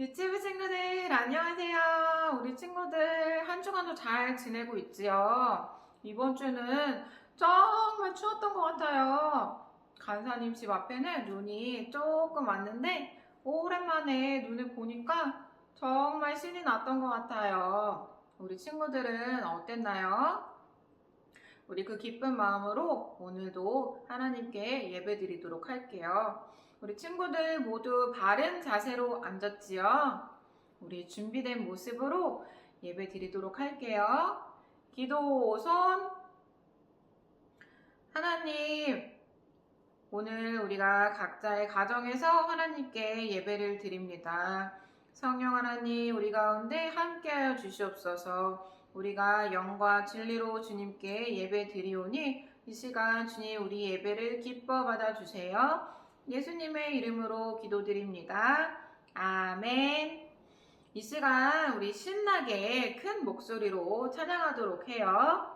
유치부 친구들 안녕하세요. 우리 친구들 한 주간도 잘 지내고 있지요? 이번 주는 정말 추웠던 것 같아요. 간사님 집 앞에는 눈이 조금 왔는데 오랜만에 눈을 보니까 정말 신이 났던 것 같아요. 우리 친구들은 어땠나요? 우리 그 기쁜 마음으로 오늘도 하나님께 예배 드리도록 할게요. 우리 친구들 모두 바른 자세로 앉았지요? 우리 준비된 모습으로 예배 드리도록 할게요. 기도 손. 하나님, 오늘 우리가 각자의 가정에서 하나님께 예배를 드립니다. 성령 하나님, 우리 가운데 함께하여 주시옵소서. 우리가 영과 진리로 주님께 예배 드리오니 이 시간 주님 우리 예배를 기뻐 받아주세요. 예수님의 이름으로 기도드립니다. 아멘. 이 시간 우리 신나게 큰 목소리로 찬양하도록 해요.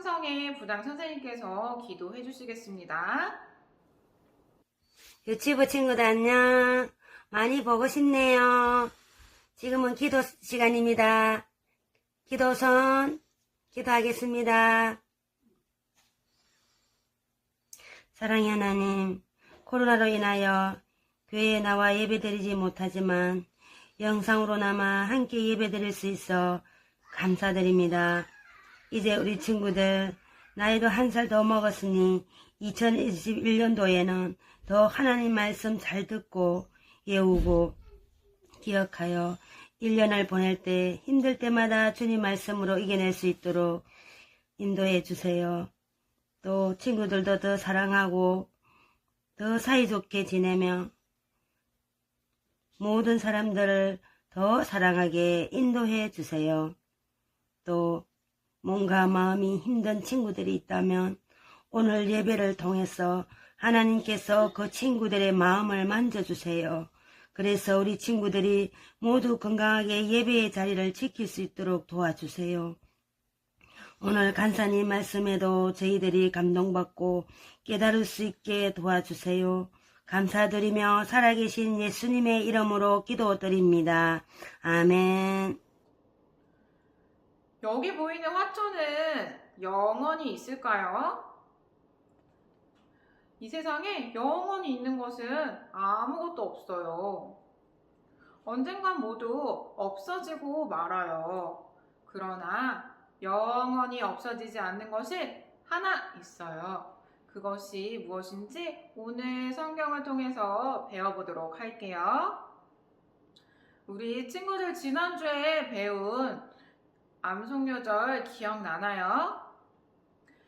황성의 부장 선생님께서 기도해 주시겠습니다. 유치부 친구들 안녕. 많이 보고 싶네요. 지금은 기도 시간입니다. 기도선 기도하겠습니다. 사랑의 하나님, 코로나로 인하여 교회에 나와 예배드리지 못하지만 영상으로나마 함께 예배드릴 수 있어 감사드립니다. 이제 우리 친구들 나이도 1살 더 먹었으니 2021년도에는 더 하나님 말씀 잘 듣고 외우고 기억하여 1년을 보낼 때 힘들 때마다 주님 말씀으로 이겨낼 수 있도록 인도해 주세요. 또 친구들도 더 사랑하고 더 사이좋게 지내며 모든 사람들을 더 사랑하게 인도해 주세요. 또 몸과 마음이 힘든 친구들이 있다면 오늘 예배를 통해서 하나님께서 그 친구들의 마음을 만져주세요. 그래서 우리 친구들이 모두 건강하게 예배의 자리를 지킬 수 있도록 도와주세요. 오늘 간사님 말씀에도 저희들이 감동받고 깨달을 수 있게 도와주세요. 감사드리며 살아계신 예수님의 이름으로 기도드립니다. 아멘. 여기 보이는 화초는 영원히 있을까요? 이 세상에 영원히 있는 것은 아무것도 없어요. 언젠간 모두 없어지고 말아요. 그러나 영원히 없어지지 않는 것이 하나 있어요. 그것이 무엇인지 오늘 성경을 통해서 배워보도록 할게요. 우리 친구들 지난주에 배운 암송요절 기억나나요?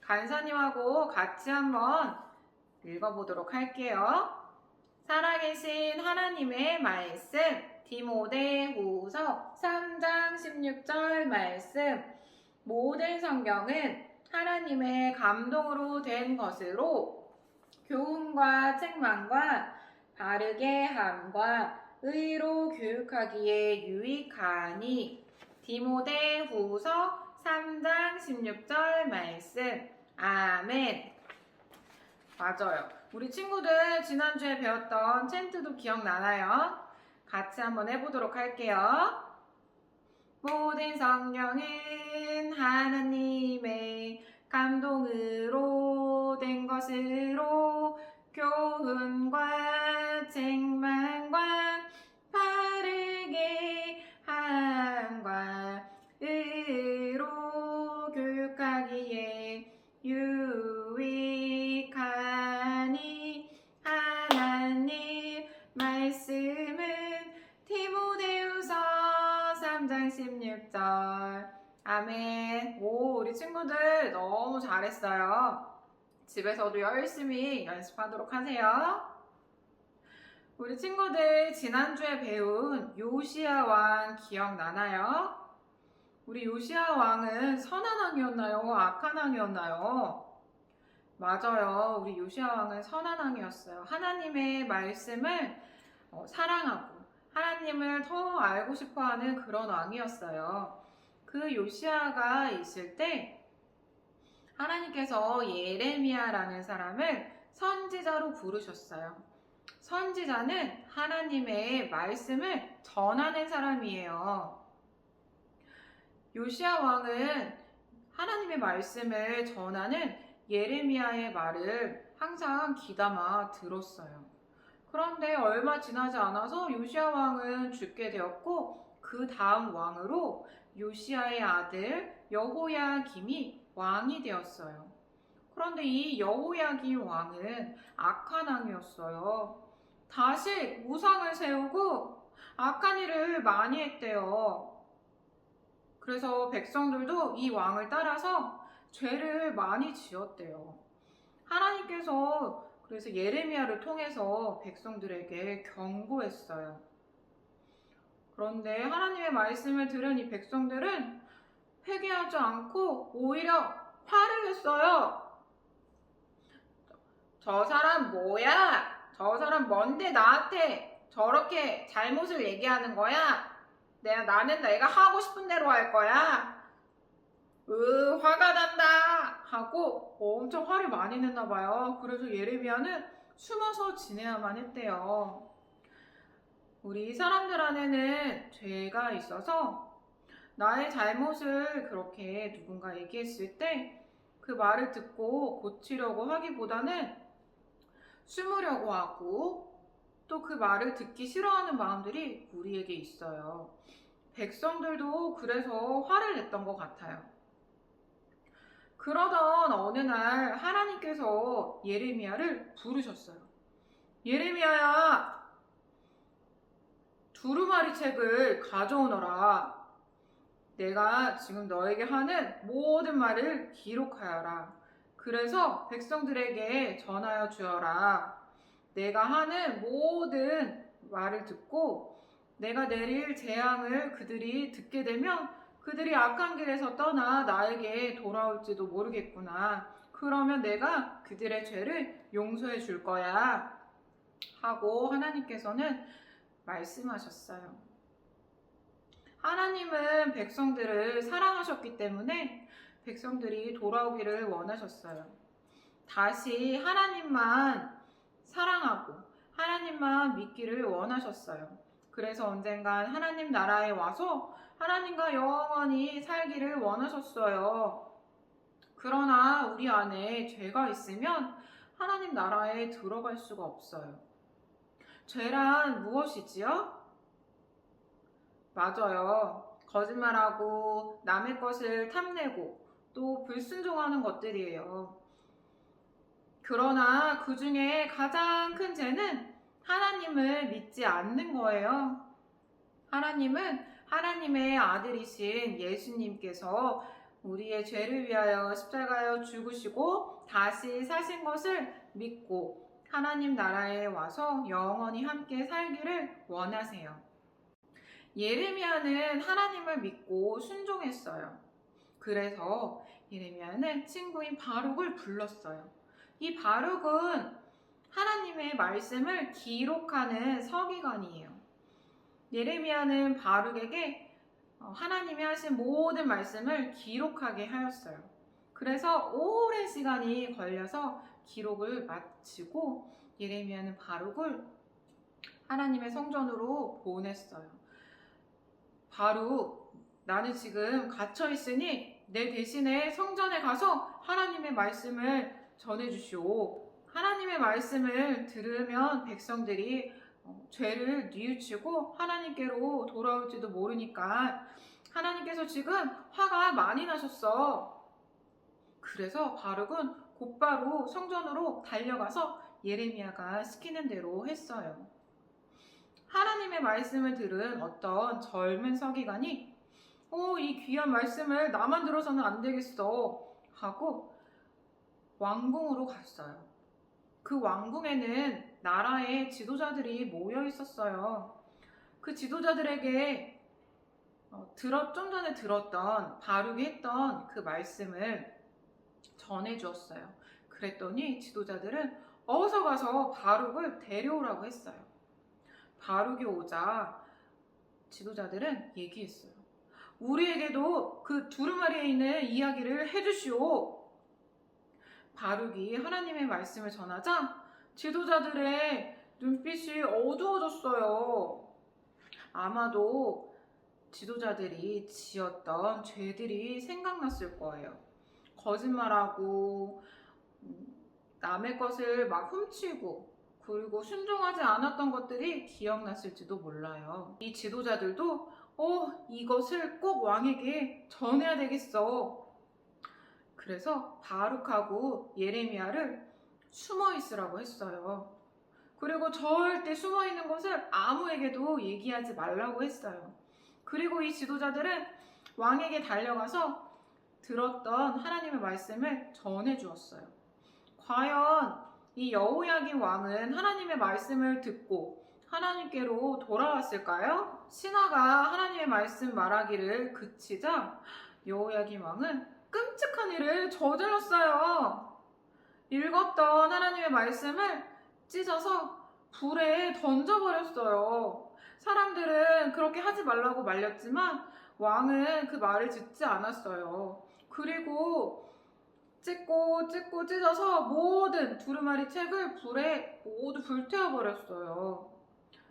간사님하고 같이 한번 읽어보도록 할게요. 살아계신 하나님의 말씀, 디모데후서 3장 16절 말씀. 모든 성경은 하나님의 감동으로 된 것으로 교훈과 책망과 바르게 함과 의로 교육하기에 유익하니. 디모데후서 3장 16절 말씀. 아멘. 맞아요. 우리 친구들 지난주에 배웠던 챈트도 기억나나요? 같이 한번 해보도록 할게요. 모든 성경은 하나님의 감동으로 된 것으로 교훈과 책망과 바르게 함과 의로 교육하기에 유익하니. 하나님 말씀은 디모데후서 3장 16절. 아멘. 오, 우리 친구들 너무 잘했어요. 집에서도 열심히 연습하도록 하세요. 우리 친구들 지난주에 배운 요시야 왕 기억나나요? 우리 요시야 왕은 선한 왕이었나요? 악한 왕이었나요? 맞아요. 우리 요시야 왕은 선한 왕이었어요. 하나님의 말씀을 사랑하고 하나님을 더 알고 싶어하는 그런 왕이었어요. 그 요시야가 있을 때 하나님께서 예레미야라는 사람을 선지자로 부르셨어요. 선지자는 하나님의 말씀을 전하는 사람이에요. 요시야 왕은 하나님의 말씀을 전하는 예레미야의 말을 항상 귀담아 들었어요. 그런데 얼마 지나지 않아서 요시야 왕은 죽게 되었고 그 다음 왕으로 요시야의 아들 여호야김이 왕이 되었어요. 그런데 이 여호야김 왕은 악한 왕이었어요. 다시 우상을 세우고 악한 일을 많이 했대요. 그래서 백성들도 이 왕을 따라서 죄를 많이 지었대요. 하나님께서 그래서 예레미야를 통해서 백성들에게 경고했어요. 그런데 하나님의 말씀을 들은 이 백성들은 회개하지 않고 오히려 화를 냈어요. 저 사람 뭐야? 저 사람 뭔데 나한테 저렇게 잘못을 얘기하는 거야? 나는 내가 하고 싶은 대로 할 거야. 화가 난다 하고 엄청 화를 많이 냈나 봐요. 그래서 예레미야는 숨어서 지내야만 했대요. 우리 사람들 안에는 죄가 있어서 나의 잘못을 그렇게 누군가 얘기했을 때 그 말을 듣고 고치려고 하기보다는 숨으려고 하고 또 그 말을 듣기 싫어하는 마음들이 우리에게 있어요. 백성들도 그래서 화를 냈던 것 같아요. 그러던 어느 날 하나님께서 예레미야를 부르셨어요. 예레미야야, 두루마리 책을 가져오너라. 내가 지금 너에게 하는 모든 말을 기록하여라. 그래서 백성들에게 전하여 주어라. 내가 하는 모든 말을 듣고 내가 내릴 재앙을 그들이 듣게 되면 그들이 악한 길에서 떠나 나에게 돌아올지도 모르겠구나. 그러면 내가 그들의 죄를 용서해 줄 거야. 하고 하나님께서는 말씀하셨어요. 하나님은 백성들을 사랑하셨기 때문에 백성들이 돌아오기를 원하셨어요. 다시 하나님만 사랑하고 하나님만 믿기를 원하셨어요. 그래서 언젠간 하나님 나라에 와서 하나님과 영원히 살기를 원하셨어요. 그러나 우리 안에 죄가 있으면 하나님 나라에 들어갈 수가 없어요. 죄란 무엇이지요? 맞아요. 거짓말하고 남의 것을 탐내고 또 불순종하는 것들이에요. 그러나 그 중에 가장 큰 죄는 하나님을 믿지 않는 거예요. 하나님은 하나님의 아들이신 예수님께서 우리의 죄를 위하여 십자가에 죽으시고 다시 사신 것을 믿고 하나님 나라에 와서 영원히 함께 살기를 원하세요. 예레미야는 하나님을 믿고 순종했어요. 그래서 예레미야는 친구인 바룩을 불렀어요. 이 바룩은 하나님의 말씀을 기록하는 서기관이에요. 예레미야는 바룩에게 하나님이 하신 모든 말씀을 기록하게 하였어요. 그래서 오랜 시간이 걸려서 기록을 마치고 예레미야는 바룩을 하나님의 성전으로 보냈어요. 바룩, 나는 지금 갇혀 있으니 내 대신에 성전에 가서 하나님의 말씀을 전해주시오. 하나님의 말씀을 들으면 백성들이 죄를 뉘우치고 하나님께로 돌아올지도 모르니까 하나님께서 지금 화가 많이 나셨어. 그래서 바룩은 곧바로 성전으로 달려가서 예레미야가 시키는 대로 했어요. 하나님의 말씀을 들은 어떤 젊은 서기관이 이 귀한 말씀을 나만 들어서는 안 되겠어 하고 왕궁으로 갔어요. 그 왕궁에는 나라의 지도자들이 모여 있었어요. 그 지도자들에게 좀 전에 들었던 바룩이 했던 그 말씀을 전해 주었어요. 그랬더니 지도자들은 어서 가서 바룩을 데려오라고 했어요. 바룩이 오자 지도자들은 얘기했어요. 우리에게도 그 두루마리에 있는 이야기를 해주시오. 바룩이 하나님의 말씀을 전하자 지도자들의 눈빛이 어두워졌어요. 아마도 지도자들이 지었던 죄들이 생각났을 거예요. 거짓말하고 남의 것을 막 훔치고 그리고 순종하지 않았던 것들이 기억났을지도 몰라요. 이 지도자들도 이것을 꼭 왕에게 전해야 되겠어. 그래서 바룩하고 예레미야를 숨어 있으라고 했어요. 그리고 절대 숨어 있는 것을 아무에게도 얘기하지 말라고 했어요. 그리고 이 지도자들은 왕에게 달려가서 들었던 하나님의 말씀을 전해 주었어요. 과연 이 여호야긴 왕은 하나님의 말씀을 듣고 하나님께로 돌아왔을까요? 신하가 하나님의 말씀 말하기를 그치자 여호야긴 왕은 끔찍한 일을 저질렀어요. 읽었던 하나님의 말씀을 찢어서 불에 던져버렸어요. 사람들은 그렇게 하지 말라고 말렸지만 왕은 그 말을 듣지 않았어요. 그리고 찢고 찢어서 모든 두루마리 책을 불에 모두 불태워버렸어요.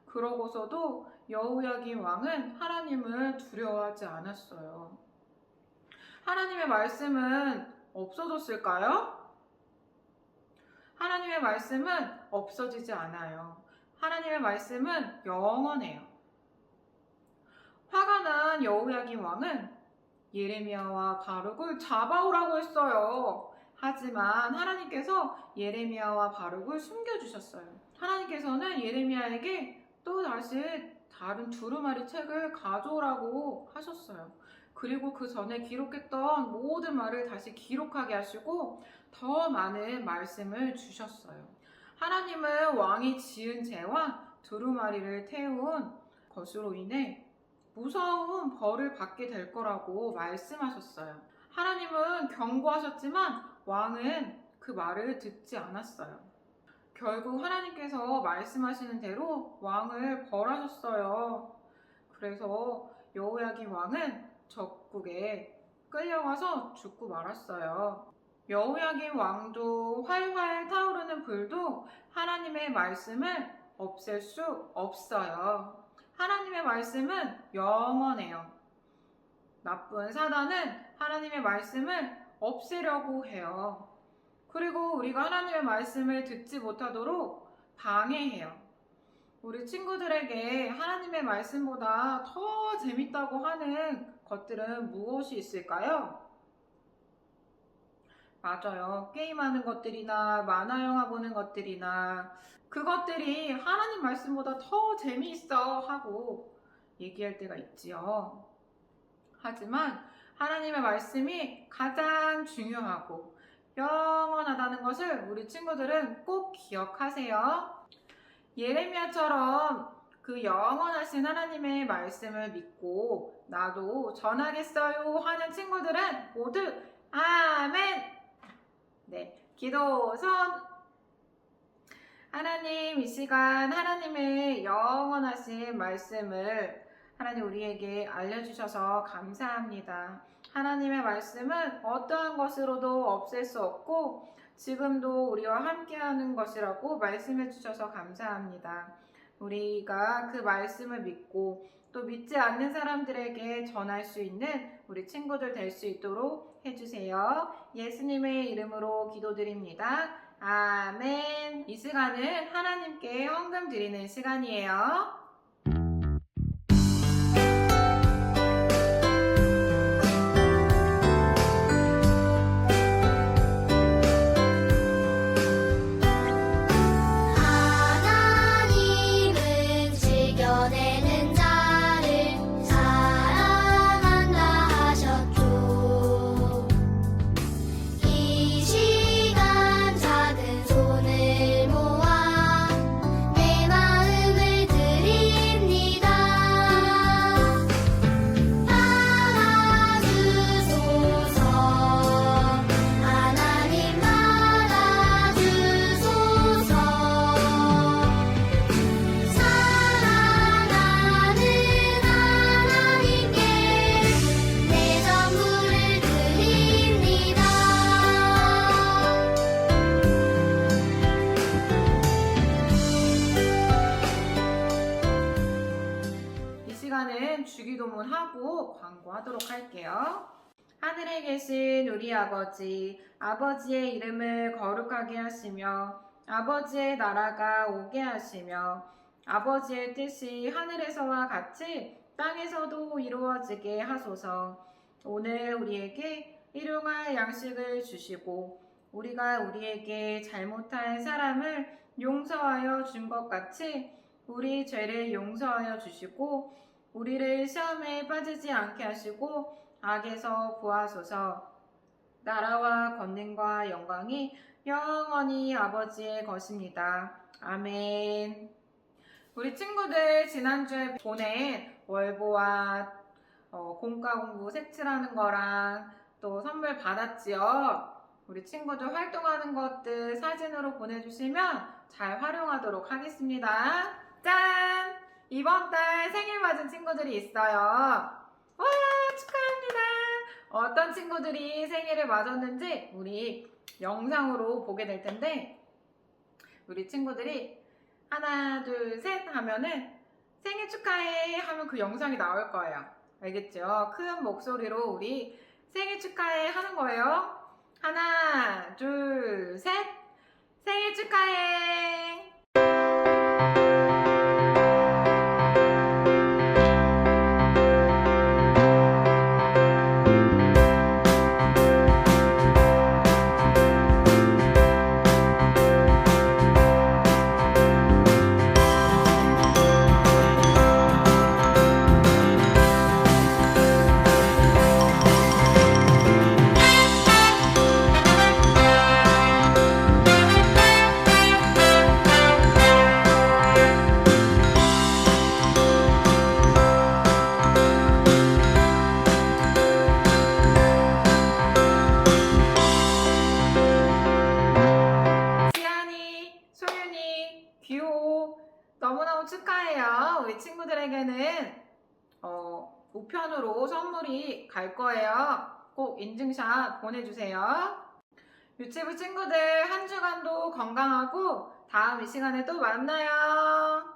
그러고서도 여호야김 왕은 하나님을 두려워하지 않았어요. 하나님의 말씀은 없어졌을까요? 하나님의 말씀은 없어지지 않아요. 하나님의 말씀은 영원해요. 화가 난 여호야김 왕은 예레미야와 바룩을 잡아오라고 했어요. 하지만 하나님께서 예레미야와 바룩을 숨겨주셨어요. 하나님께서는 예레미야에게 또 다시 다른 두루마리 책을 가져오라고 하셨어요. 그리고 그 전에 기록했던 모든 말을 다시 기록하게 하시고 더 많은 말씀을 주셨어요. 하나님은 왕이 지은 죄와 두루마리를 태운 것으로 인해 무서운 벌을 받게 될 거라고 말씀하셨어요. 하나님은 경고하셨지만 왕은 그 말을 듣지 않았어요. 결국 하나님께서 말씀하시는 대로 왕을 벌하셨어요. 그래서 여호야김 왕은 적국에 끌려가서 죽고 말았어요. 여호야김 왕도 활활 타오르는 불도 하나님의 말씀을 없앨 수 없어요. 하나님의 말씀은 영원해요. 나쁜 사단은 하나님의 말씀을 없애려고 해요. 그리고 우리가 하나님의 말씀을 듣지 못하도록 방해해요. 우리 친구들에게 하나님의 말씀보다 더 재밌다고 하는 것들은 무엇이 있을까요? 맞아요. 게임하는 것들이나 만화 영화 보는 것들이나 그것들이 하나님 말씀보다 더 재미있어 하고 얘기할 때가 있지요. 하지만 하나님의 말씀이 가장 중요하고 영원하다는 것을 우리 친구들은 꼭 기억하세요. 예레미야처럼 그 영원하신 하나님의 말씀을 믿고 나도 전하겠어요 하는 친구들은 모두 아멘! 네, 기도선. 하나님, 이 시간 하나님의 영원하신 말씀을 하나님 우리에게 알려주셔서 감사합니다. 하나님의 말씀은 어떠한 것으로도 없앨 수 없고 지금도 우리와 함께하는 것이라고 말씀해 주셔서 감사합니다. 우리가 그 말씀을 믿고 또 믿지 않는 사람들에게 전할 수 있는 우리 친구들 될 수 있도록 해주세요. 예수님의 이름으로 기도드립니다. 아멘. 이 시간은 하나님께 헌금 드리는 시간이에요. 하나님은 즐겨내는 자를 사랑한다 하셨죠. 이 시간 작은 손을 모아 내 마음을 드립니다. 받아주소서. 하나님 받아주소서. 사랑하는 하나님께 내 전부를 드립니다. 이 시간은 주기도문 하고 광고하도록 할게요. 하늘에 계신 우리 아버지, 아버지의 이름을 거룩하게 하시며 아버지의 나라가 오게 하시며 아버지의 뜻이 하늘에서와 같이 땅에서도 이루어지게 하소서. 오늘 우리에게 일용할 양식을 주시고 우리가 우리에게 잘못한 사람을 용서하여 준 것 같이 우리 죄를 용서하여 주시고 우리를 시험에 빠지지 않게 하시고 악에서 구하소서. 나라와 권능과 영광이 영원히 아버지의 것입니다. 아멘. 우리 친구들 지난주에 보낸 월보와 공과 공부 색칠하는 거랑 또 선물 받았지요. 우리 친구들 활동하는 것들 사진으로 보내주시면 잘 활용하도록 하겠습니다. 짠! 이번 달 생일 맞은 친구들이 있어요. 와, 축하합니다. 어떤 친구들이 생일을 맞았는지 우리 영상으로 보게 될 텐데, 우리 친구들이 하나, 둘, 셋 하면은 생일 축하해 하면 그 영상이 나올 거예요. 알겠죠? 큰 목소리로 우리 생일 축하해 하는 거예요. 하나, 둘, 셋. 생일 축하해. 지안이, 소윤이, 규호 너무너무 축하해요. 우리 친구들에게는 우편으로 선물이 갈 거예요. 꼭 인증샷 보내주세요. 유치부 친구들 한 주간도 건강하고 다음 이 시간에 또 만나요.